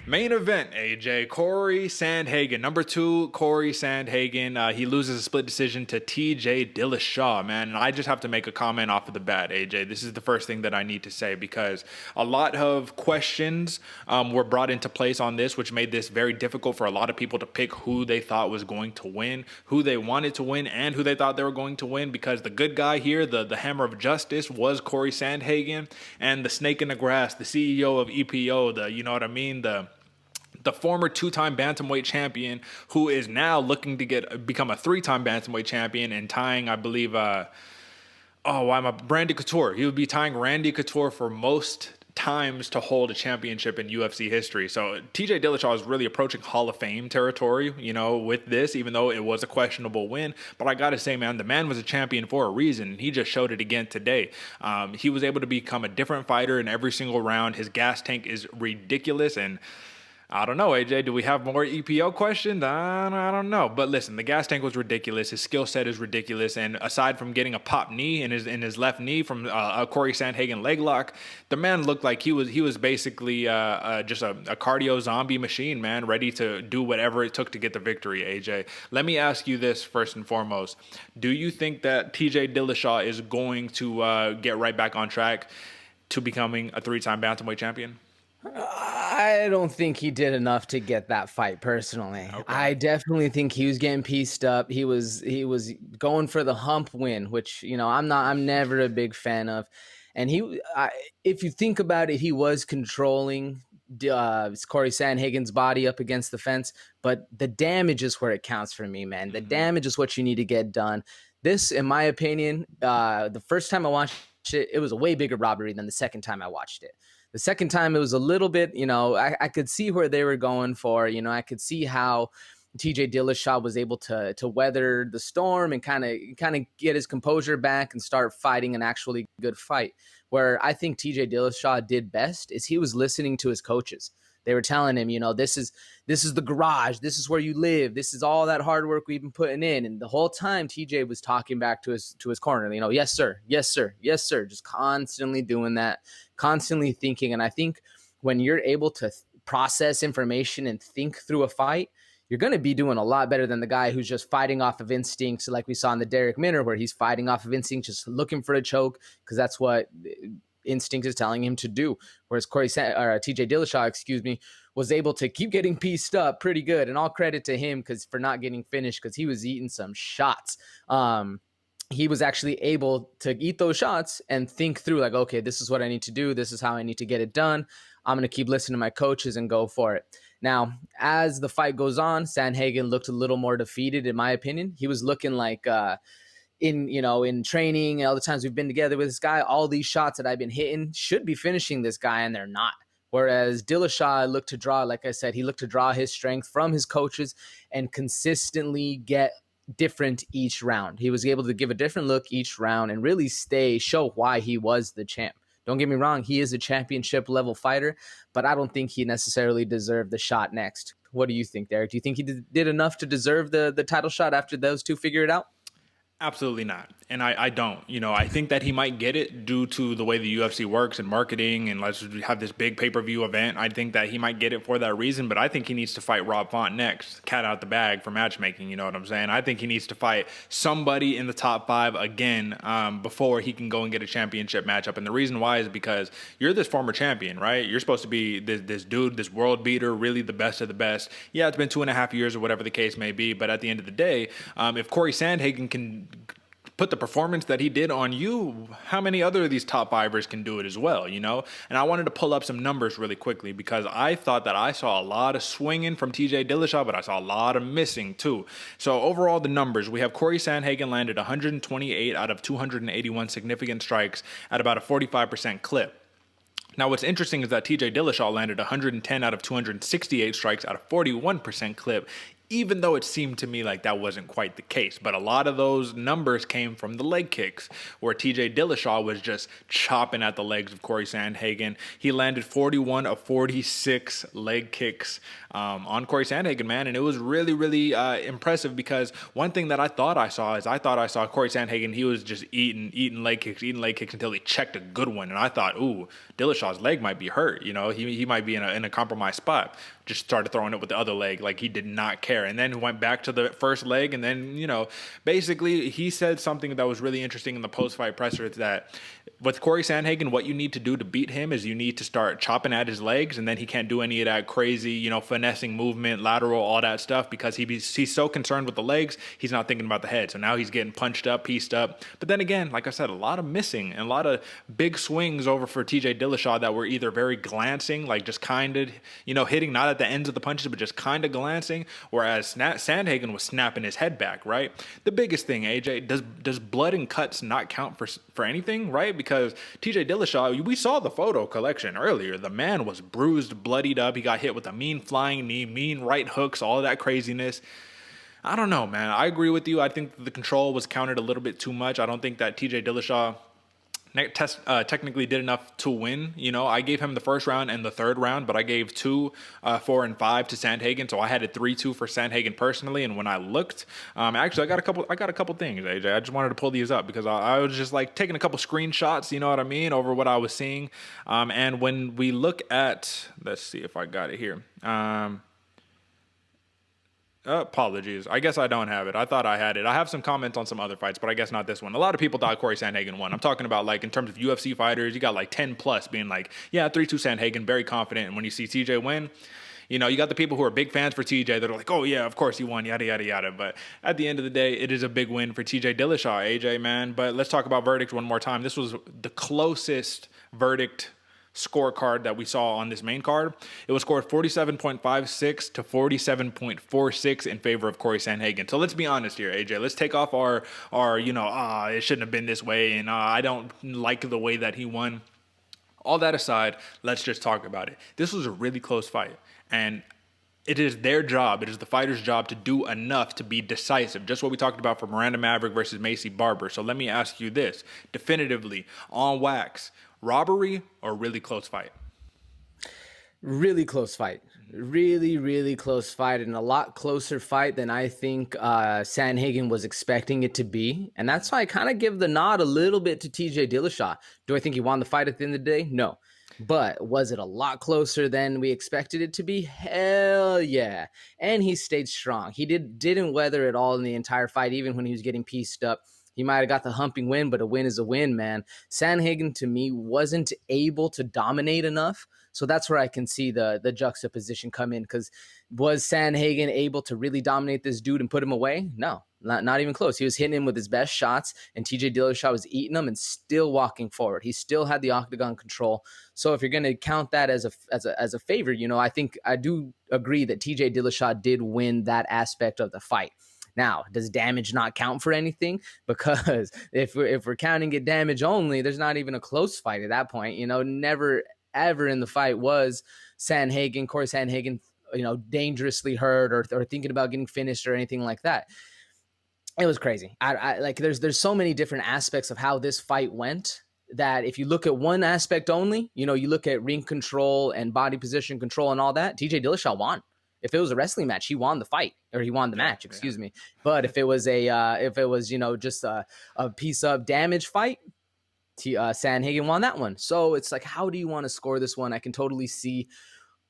Main event, AJ. Cory Sandhagen. Number 2, Cory Sandhagen. He loses a split decision to TJ Dillashaw, man. And I just have to make a comment off of the bat, AJ. This is the first thing that I need to say because a lot of questions were brought into place on this, which made this very difficult for a lot of people to pick who they thought was going to win, who they wanted to win, and who they thought they were going to win, because the good guy here, the hammer of justice, was Cory Sandhagen, and the snake in the grass, the CEO of EPO, the former 2-time bantamweight champion, who is now looking to become a 3-time bantamweight champion and tying, I believe, Randy Couture. He would be tying Randy Couture for most times to hold a championship in UFC history. So TJ Dillashaw is really approaching Hall of Fame territory, with this, even though it was a questionable win. But I got to say, man, the man was a champion for a reason. He just showed it again today. He was able to become a different fighter in every single round. His gas tank is ridiculous, and I don't know, AJ. Do we have more EPO questions? I don't know. But listen, the gas tank was ridiculous. His skill set is ridiculous. And aside from getting a pop knee in his left knee from a Cory Sandhagen leg lock, the man looked like he was basically just a cardio zombie machine, man, ready to do whatever it took to get the victory, AJ. Let me ask you this first and foremost. Do you think that TJ Dillashaw is going to get right back on track to becoming a 3-time bantamweight champion? I don't think he did enough to get that fight personally. Okay. I definitely think he was getting pieced up. He was going for the hump win, which, I'm never a big fan of. And if you think about it, he was controlling Cory Sandhagen's body up against the fence, but the damage is where it counts for me, man. The damage is what you need to get done. This, in my opinion, the first time I watched it, it was a way bigger robbery than the second time I watched it. The second time, it was a little bit, I could see where they were going for. I could see how TJ Dillashaw was able to weather the storm and kind of get his composure back and start fighting an actually good fight. Where I think TJ Dillashaw did best is he was listening to his coaches. They were telling him, this is the garage. This is where you live. This is all that hard work we've been putting in. And the whole time, TJ was talking back to his corner. Yes, sir. Yes, sir. Yes, sir. Just constantly doing that, constantly thinking. And I think when you're able to process information and think through a fight, you're going to be doing a lot better than the guy who's just fighting off of instinct, like we saw in the Derek Minner, where he's fighting off of instinct, just looking for a choke, because that's what instinct is telling him to do. Whereas TJ Dillashaw, was able to keep getting pieced up pretty good, and all credit to him for not getting finished, because he was eating some shots. He was actually able to eat those shots and think through, like, okay, this is what I need to do. This is how I need to get it done. I'm going to keep listening to my coaches and go for it. Now, as the fight goes on, Sandhagen looked a little more defeated, in my opinion. He was looking like, in training, all the times we've been together with this guy, all these shots that I've been hitting should be finishing this guy, and they're not. Whereas Dillashaw looked to draw, like I said, he looked to draw his strength from his coaches and consistently get different each round. He was able to give a different look each round and really show why he was the champ. Don't get me wrong, he is a championship level fighter, but I don't think he necessarily deserved the shot next. What do you think, Derek? Do you think he did enough to deserve the title shot after those two figure it out? Absolutely not. And I don't. I think that he might get it due to the way the UFC works and marketing, and let's have this big pay-per-view event. I think that he might get it for that reason, but I think he needs to fight Rob Font next. Cat out the bag for matchmaking, you know what I'm saying? I think he needs to fight somebody in the top 5 again before he can go and get a championship matchup. And the reason why is because you're this former champion, right? You're supposed to be this dude, this world beater, really the best of the best. Yeah, it's been 2.5 years or whatever the case may be, but at the end of the day, if Cory Sandhagen can put the performance that he did on you, how many other of these top fivers can do it as well, And I wanted to pull up some numbers really quickly because I thought that I saw a lot of swinging from TJ Dillashaw, but I saw a lot of missing too. So overall, the numbers, we have Cory Sandhagen landed 128 out of 281 significant strikes at about a 45% clip. Now, what's interesting is that TJ Dillashaw landed 110 out of 268 strikes at a 41% clip, even though it seemed to me like that wasn't quite the case. But a lot of those numbers came from the leg kicks, where TJ Dillashaw was just chopping at the legs of Cory Sandhagen. He landed 41 of 46 leg kicks on Cory Sandhagen, man. And it was really, really impressive, because one thing that I thought I saw Cory Sandhagen, he was just eating leg kicks until he checked a good one. And I thought, ooh, Dillashaw's leg might be hurt. He might be in a compromised spot. Just started throwing it with the other leg, like he did not care. And then went back to the first leg. And then, basically he said something that was really interesting in the post-fight presser. It's that with Cory Sandhagen, what you need to do to beat him is you need to start chopping at his legs, and then he can't do any of that crazy, finessing movement, lateral, all that stuff, because he's so concerned with the legs, he's not thinking about the head. So now he's getting punched up, pieced up. But then again, like I said, a lot of missing and a lot of big swings over for TJ Dillashaw that were either very glancing, like just kind of, hitting not at the ends of the punches, but just kind of glancing, whereas Sandhagen was snapping his head back, right? The biggest thing, AJ, does blood and cuts not count for anything, right? Because TJ Dillashaw, we saw the photo collection earlier. The man was bruised, bloodied up. He got hit with a mean flying knee, mean right hooks, all of that craziness. I don't know, man. I agree with you. I think the control was counted a little bit too much. I don't think that TJ Dillashaw technically did enough to win. I gave him the first round and the third round, but I gave 2, 4, and 5 to Sandhagen, so I had it 3-2 for Sandhagen personally. And when I looked, actually, I got a couple things, AJ. I just wanted to pull these up because I was just like taking a couple screenshots, you know what I mean, over what I was seeing. And when we look at, let's see if I got it here. Apologies. I guess I don't have it. I thought I had it. I have some comments on some other fights, but I guess not this one. A lot of people thought Cory Sandhagen won. I'm talking about, like, in terms of UFC fighters, you got like 10 plus being like, yeah, 3-2 Sandhagen, very confident. And when you see TJ win, you got the people who are big fans for TJ that are like, oh yeah, of course he won, yada, yada, yada. But at the end of the day, it is a big win for TJ Dillashaw, AJ, man. But let's talk about verdict one more time. This was the closest verdict scorecard that we saw on this main card. It was scored 47.56 to 47.46 in favor of Cory Sandhagen. So let's be honest here, AJ. Let's take off our it shouldn't have been this way, and I don't like the way that he won. All that aside, let's just talk about it. This was a really close fight, and it is their job, it is the fighter's job to do enough to be decisive. Just what we talked about for Miranda Maverick versus Macy Barber. So let me ask you this, definitively, on wax, robbery or really close fight? Really close fight. Really, really close fight, and a lot closer fight than I think Sandhagen was expecting it to be. And that's why I kind of give the nod a little bit to TJ Dillashaw. Do I think he won the fight at the end of the day? No. But was it a lot closer than we expected it to be? Hell yeah. And he stayed strong. He didn't weather it all in the entire fight, even when he was getting pieced up. He might have got the humping win, but a win is a win, man. Sandhagen, to me, wasn't able to dominate enough. So that's where I can see the juxtaposition come in, because was Sandhagen able to really dominate this dude and put him away? No, not even close. He was hitting him with his best shots, and TJ Dillashaw was eating him and still walking forward. He still had the octagon control. So if you're going to count that as a favor, I do agree that TJ Dillashaw did win that aspect of the fight. Now, does damage not count for anything? Because if we're counting it damage only, there's not even a close fight at that point. Never ever in the fight was Cory Sandhagen, dangerously hurt or thinking about getting finished or anything like that. It was crazy. I like there's so many different aspects of how this fight went that if you look at one aspect only, you look at ring control and body position control and all that, TJ Dillashaw won. If it was a wrestling match, he won the fight, or he won the match, excuse me. But if it was just a piece of damage fight, Sandhagen won that one. So it's like, how do you want to score this one? I can totally see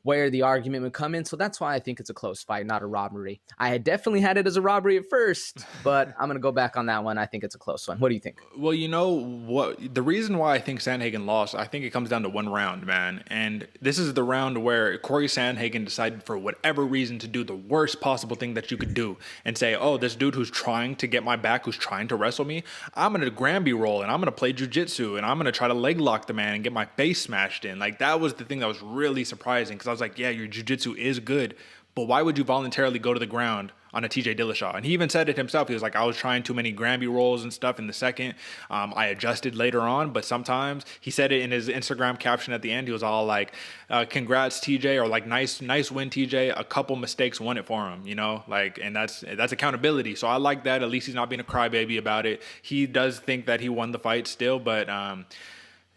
where the argument would come in. So that's why I think it's a close fight, not a robbery. I had definitely had it as a robbery at first, but I'm going to go back on that one. I think it's a close one. What do you think? Well, you know what? The reason why I think Sandhagen lost, I think it comes down to one round, man. And this is the round where Cory Sandhagen decided for whatever reason to do the worst possible thing that you could do and say, oh, this dude who's trying to get my back, who's trying to wrestle me, I'm going to Granby roll and I'm going to play jiu-jitsu and I'm going to try to leg lock the man and get my face smashed in. Like, that was the thing that was really surprising, because I was like, yeah, your jiu-jitsu is good, but why would you voluntarily go to the ground on a TJ Dillashaw? And he even said it himself. He was like, I was trying too many Granby rolls and stuff in the second. I adjusted later on, but sometimes, he said it in his Instagram caption at the end, he was all like, congrats TJ, or like, nice win TJ. A couple mistakes won it for him, and that's accountability. So I like that. At least he's not being a crybaby about it. He does think that he won the fight still, but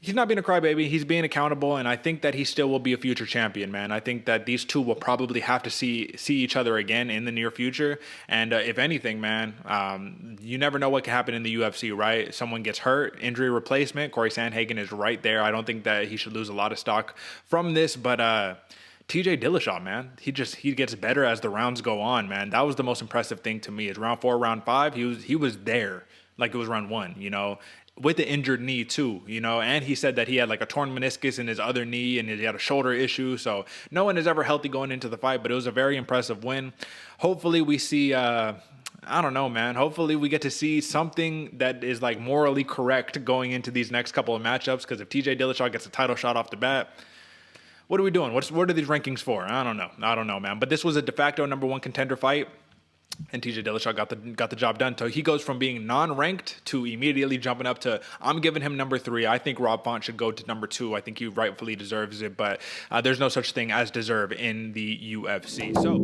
He's not being a crybaby. He's being accountable, and I think that he still will be a future champion, man. I think that these two will probably have to see each other again in the near future. And if anything, man, you never know what can happen in the UFC, right? Someone gets hurt, injury replacement. Cory Sandhagen is right there. I don't think that he should lose a lot of stock from this, but TJ Dillashaw, man, he gets better as the rounds go on, man. That was the most impressive thing to me. Is round 4, round 5, he was there like it was round 1, you know, with the injured knee too, you know, and he said that he had like a torn meniscus in his other knee and he had a shoulder issue. So no one is ever healthy going into the fight, but it was a very impressive win. Hopefully we see, I don't know, man. Hopefully we get to see something that is like morally correct going into these next couple of matchups. Because if TJ Dillashaw gets a title shot off the bat, what are we doing? What are these rankings for? I don't know, man. But this was a de facto number 1 contender fight. And TJ Dillashaw got the job done. So he goes from being non-ranked to immediately jumping up to, I'm giving him number 3. I think Rob Font should go to number 2. I think he rightfully deserves it, but there's no such thing as deserve in the UFC. So